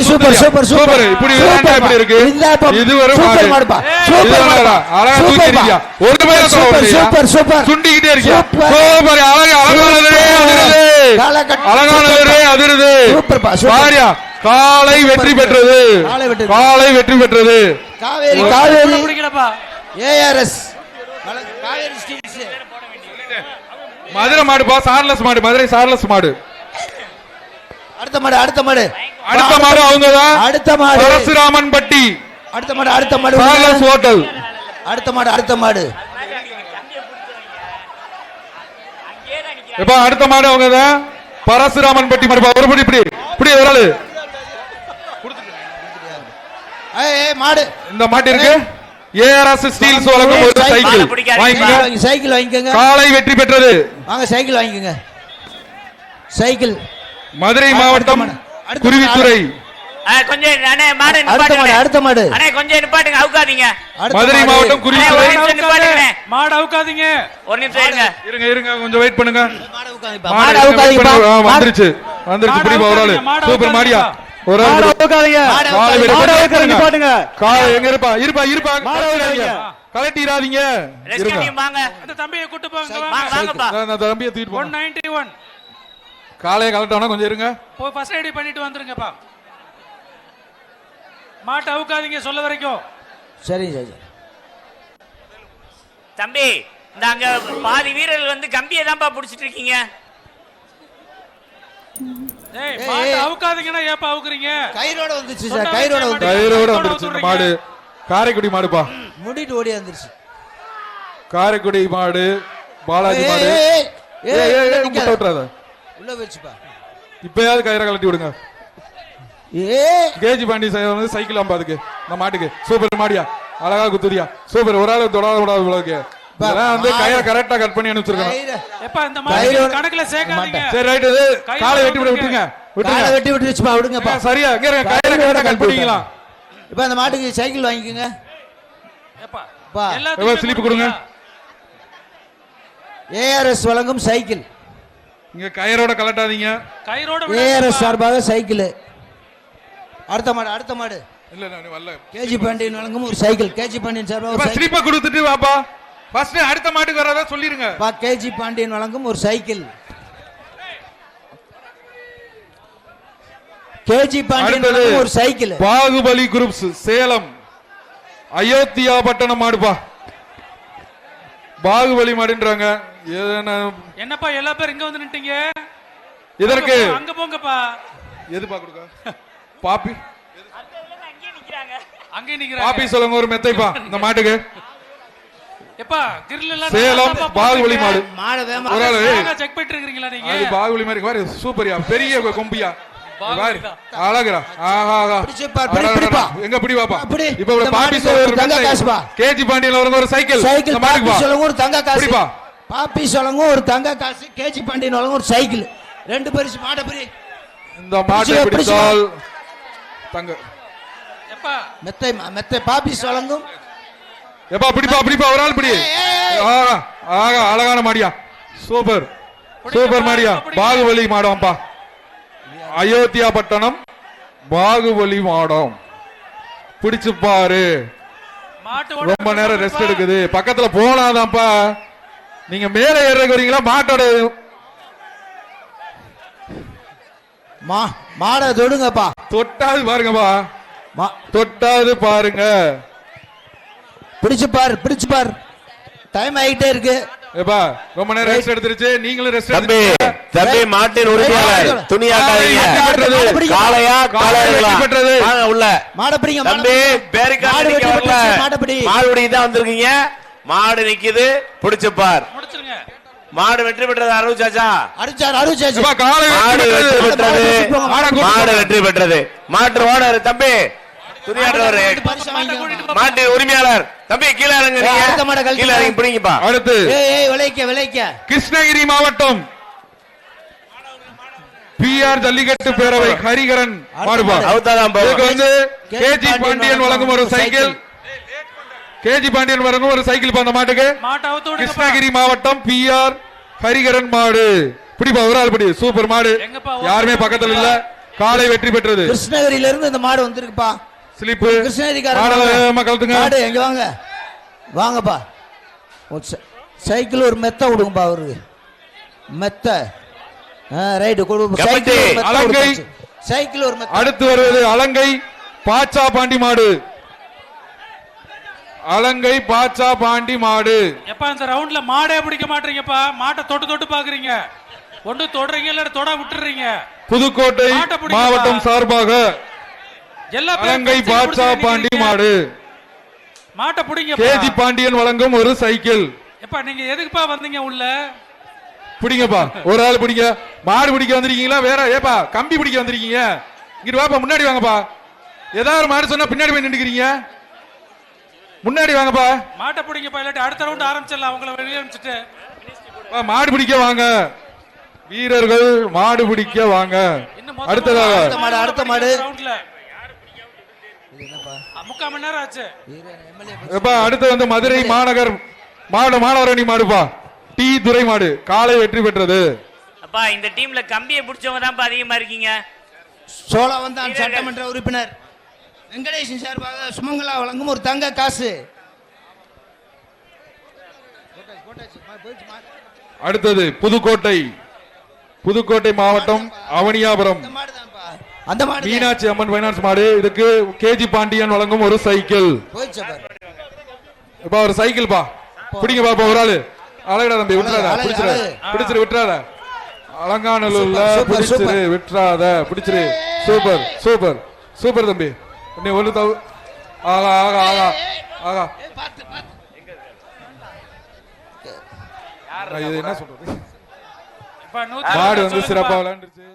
Super super super இப்படி விளையாண்டா இப்படி இருக்கு இது ஒரு சூப்பர் மாடுப்பா சூப்பர் அழகா தூக்கி இருக்கீங்க ஒரு பேர சூப்பர் சூப்பர் சூப்பர் சுண்டிக்கிட்டே இருக்கீங்க சூப்பர் அழகானது அதிருது சூப்பர்ப்பா பாரியா காலை வெற்றி பெற்றது காலை வெற்றி பெற்றது காவேரி காவேரி பிடிக்கலப்பா ஏஆர்எஸ் காவேரி ஸ்டீல்ஸ் மதுரை மாடுப்பா சார்லஸ் மாடு மதுரை சார்லஸ் மாடு அடுத்த மாடு அடுத்த மாடு அடுத்த மாடு அவங்கதான் அடுத்த மாடு பரசுராமன் பட்டி அடுத்த மாடு சார்லஸ் ஹோட்டல் அடுத்த மாடு எப்ப அடுத்த மாடு அவங்கதான் பரசுராமன் பட்டி மாடுப்பா ஒரு படி இப்படி இப்படி ஒரு ஆளு மாடு இந்த மாட்டு இருக்கு ஏஆர்எஸ் ஸ்டீல்ஸ் வழங்கும் ஒரு சைக்கிள் வாங்கிக்கங்க சைக்கிள் வாங்கிக்கங்க காலை வெற்றி பெற்றது வாங்க சைக்கிள் வாங்கிக்கங்க சைக்கிள் மதுரை மாவட்டம் குருவித்துறை கொஞ்சம் மாடு அடுத்த மாடு அண்ணே கொஞ்சம் நிப்பாட்டுங்க அவுக்காதீங்க மதுரை மாவட்டம் குருவித்துறை மாடு அவுக்காதீங்க ஒரு நிமிஷம் இருங்க இருங்க கொஞ்சம் வெயிட் பண்ணுங்க மாடு அவுக்காதீங்க வந்துருச்சு புடி ஒரு ஆளு சூப்பர் மாடியா ஒரு ஆளு அவுக்காதீங்க மாடு நிப்பாட்டுங்க காலை எங்க இருப்பா இருப்பா இருப்பா கலட்டிராதீங்க ரெஸ்ட் வாங்க அந்த தம்பியை கூட்டி போங்க வாங்கப்பா நான் தம்பியை தூக்கிட்டு போறேன் 191 காலைய கலட்டவனா கொஞ்சம் இருங்க போய் ஃபர்ஸ்ட் எய்ட் பண்ணிட்டு வந்துருங்கப்பா மாட்டை அவுக்காதீங்க சொல்ல வரைக்கும் சரி சரி தம்பி இந்த அங்க பாதி வீரர்கள் வந்து கம்பியை தான்ப்பா புடிச்சிட்டு இருக்கீங்க ஏய் மாட்டை அவுக்காதீங்கனா ஏப்பா அவுக்குறீங்க கயிறோட வந்துச்சு சார் கயிறோட வந்துருச்சு இந்த மாடு காரைக்குடி மாடுப்பா முடிட்டு ஓடி வந்துருச்சு காரைக்குடி மாடு பாலாஜி மாடு முட்டை விட்டுறாத உள்ள வச்சுப்பா இப்பயாவது கயிறை கலட்டி விடுங்க கேஜி பாண்டி வந்து சைக்கிள் அம்பா அதுக்கு நம்ம மாட்டுக்கு சூப்பர் மாடியா அழகா குத்துறியா சூப்பர் ஒரு ஆளு தொடாத விடாத விளக்கு வந்து கயிறை கரெக்டா கட் பண்ணி அனுப்பிச்சிருக்கேன் எப்ப இந்த மாதிரி கணக்குல சேர்க்காதீங்க சரி ரைட் இது காலை வெட்டி விட்டுங்க காலை வெட்டி விட்டுச்சுப்பா விடுங்கப்பா சரியா இங்க இருங்க கயிறை கரெக்டா கட் பண்ணிக்கலாம் இப்ப அந்த மாட்டுக்கு சைக்கிள் வாங்கிக்கோங்க எப்பா பா எல்லாத்துக்கும் ஸ்லிப் கொடுங்க ஏஆர்எஸ் வழங்கும் சைக்கிள் இங்க கயிறோட கலட்டாதீங்க கயிறோட ஏஆர்எஸ் சார்பாக சைக்கிள் அடுத்த மாடு இல்ல நான் வரல கேஜி பாண்டியன் வழங்கும் ஒரு சைக்கிள் கேஜி பாண்டியன் சார்பாக ஒரு ஸ்லிப் கொடுத்துட்டு வாப்பா ஃபர்ஸ்ட் அடுத்த மாட்டுக்கு வரதா சொல்லிருங்க பா கேஜி பாண்டியன் வழங்கும் ஒரு சைக்கிள் கேஜி பாண்டியன் வழங்கும் ஒரு சைக்கிள் பாகுபலி குரூப்ஸ் சேலம் அயோத்தியா பட்டணம் மாடுப்பா பாகுபலி மாடுன்றாங்க என்னப்பா எல்லா பேரும் இங்க வந்து நிட்டீங்க இதற்கு அங்க போங்கப்பா எதுப்பா கொடுக்க பாப்பி அங்கே நிக்கிறாங்க பாப்பி சொல்லுங்க ஒரு மெத்தைப்பா இந்த மாட்டுக்கு எப்பா கிரில் எல்லாம் சேலம் பாகுபலி மாடு மாடு வேமா ஒரு ஆளு செக் பண்ணிட்டு இருக்கீங்களா நீங்க அது பாகுபலி மாதிரி பாரு சூப்பர்யா பெரிய கொம்பியா பாரு அழகுடா ஆஹா பிடிப்பா எங்க பிடி வாப்பா பிடி இப்போ பாப்பி சொல்லுங்க தங்க காசுப்பா கேஜி பாண்டியல வரங்க ஒரு சைக்கிள் சைக்கிள் பாப்பி சொல்லுங்க ஒரு தங்க காசு பிடிப்பா பாப்பி சொல்லுங்க ஒரு தங்க காசு கேஜி பாண்டியன் வழங்க ஒரு சைக்கிள் ரெண்டு பரிசு மாட பிடி இந்த மாட்டை பிடித்தால் தங்க எப்பா மெத்தை பாப்பி வழங்கும் எப்பா பிடிப்பா ஒரு ஆள் பிடி ஆஹா அழகான மாடியா சூப்பர் சூப்பர் மாடியா பாகுபலி மாடம்ப்பா அயோத்தியா பட்டணம் பாகுபலி மாடம் பிடிச்சு பாரு ரொம்ப நேரம் ரெஸ்ட் எடுக்குது பக்கத்துல போனாதான்ப்பா நீங்க மேல ஏறக்கு வரீங்களா மாட்டோட மாட தொடுங்கப்பா தொட்டாது பாருங்கப்பா தொட்டாது பாருங்க பிடிச்சு பாரு டைம் ஆயிட்டே இருக்கு ஏப்பா ரொம்ப நேரம் ரெஸ்ட் எடுத்துருச்சு நீங்களும் ரெஸ்ட் எடுத்துங்க தம்பி மாட்டின் உரிமையாளர் துணியாட்டாதீங்க காளையா காளையா பெற்றது வாங்க உள்ள மாட பிடிங்க தம்பி பேரிக்கா நிக்க வரல மாடுடி தான் வந்திருக்கீங்க மாடு நிக்குது பிடிச்சு பார் முடிச்சிருங்க மாடு வெற்றி பெற்றது அருச்சாச்சா மாடு வெற்றி பெற்றது மாட்டு ஓனர் தம்பி துணியாட்டவர் மாட்டு உரிமையாளர் தம்பி கீழே இறங்க பிடிங்கப்பா அடுத்து விளைக்க கிருஷ்ணகிரி மாவட்டம் பிஆர் ஜல்லிக்கட்டு பேரவை ஹரிகரன் வந்து கேஜி பாண்டியன் வழங்கும் ஒரு சைக்கிள் கேஜி பாண்டியன் வழங்கும் ஒரு சைக்கிள் அந்த மாட்டுக்கு கிருஷ்ணகிரி மாவட்டம் பிஆர் ஹரிகரன் மாடு பிடிப்பா ஒரு ஆள் பிடி சூப்பர் மாடு யாருமே பக்கத்துல இல்ல காலை வெற்றி பெற்றது. கிருஷ்ணகிரியில இருந்து இந்த மாடு வந்திருக்குப்பா. ஸ்லிப்பு கிருஷ்ணகிரிக்காரங்க மாடு எங்க வாங்க வாங்கப்பா. சைக்கிள் ஒரு மெத்த விடுங்கப்பா அவருக்கு. மெத்த ரைட்டு அலங்கை சைக்கிள் ஒரு மெத்த. அடுத்து வருவது அலங்கை பாச்சா பாண்டி மாடு. அலங்கை பாச்சா பாண்டி மாடு. எப்பா இந்த ரவுண்ட்ல மாடே பிடிக்க மாட்டீங்கப்பா. மாட்டை தொட்டு தொட்டு பாக்குறீங்க. ஒன்று தொடுறீங்க இல்ல தொட விட்டுறீங்க. புதுக்கோட்டை மாவட்டம் சார்பாக அலங்கை பாச்சா பாண்டி மாடு. மாட்டை பிடிங்க. கேஜி பாண்டியன் வழங்கும் ஒரு சைக்கிள். எப்பா நீங்க எதுக்குப்பா வந்தீங்க உள்ள? பிடிங்கப்பா, ஒரு ஆள் பிடிங்க. மாடு பிடிக்க வந்திருக்கீங்களா வேற? ஏப்பா கம்பி பிடிக்க வந்திருக்கீங்க. இங்கிட்டு வாப்பா, முன்னாடி வாங்கப்பா. ஏதாவது மாடு சொன்னா பின்னாடி போய் நின்றுக்கிறீங்க. முன்னாடி வாங்கப்பா. மாட்டை பிடிங்கப்பா, இல்லாட்டி அடுத்த ரவுண்ட் ஆரம்பிச்சிடலாம். உங்களை வெளியே அனுப்பிச்சிட்டு மாடு பிடிக்க வாங்க. வீரர்கள் மாடு பிடிக்க வாங்க. அடுத்ததாக அடுத்த மாடு ரவுண்ட்ல 3/4 மணி நேரம் ஆச்சு. அடுத்து வந்து மதுரை மாநகர் மாணவரணி மாடுப்பா. டி துரை மாடு காலை வெற்றி பெற்றது. அப்பா இந்த டீம்ல கம்பியை பிடிச்சவங்க தான் அதிகமா இருக்கீங்க. சோழவந்தான் சட்டமன்ற உறுப்பினர் வெங்கடேசன் சார்பாக சுமங்கலா வழங்கும் ஒரு தங்க காசு. அடுத்தது புதுக்கோட்டை மாவட்டம் அவனியாபுரம் அந்த மாடு மீனாட்சி அம்மன் பைனான்ஸ் மாடு. இதுக்கு கேஜி பாண்டியன் வழங்கும் ஒரு சைக்கிள். ஒரு சைக்கிள் பா. பிடிங்க பாப்பா. ஒரு ஆளு அழகடா தம்பி, விட்டுறாத. பிடிச்சிரு விட்டுறாத. அலங்காநல்லூர்ல பிடிச்சிரு விட்டுறாத. பிடிச்சிரு. சூப்பர் சூப்பர் சூப்பர் தம்பி. நீ ஒண்ணு ஆகா ஆகா ஆகா ஆகா. இது என்ன சொல்றது? மாடு வந்து சிறப்பா விளையாண்டுருச்சு.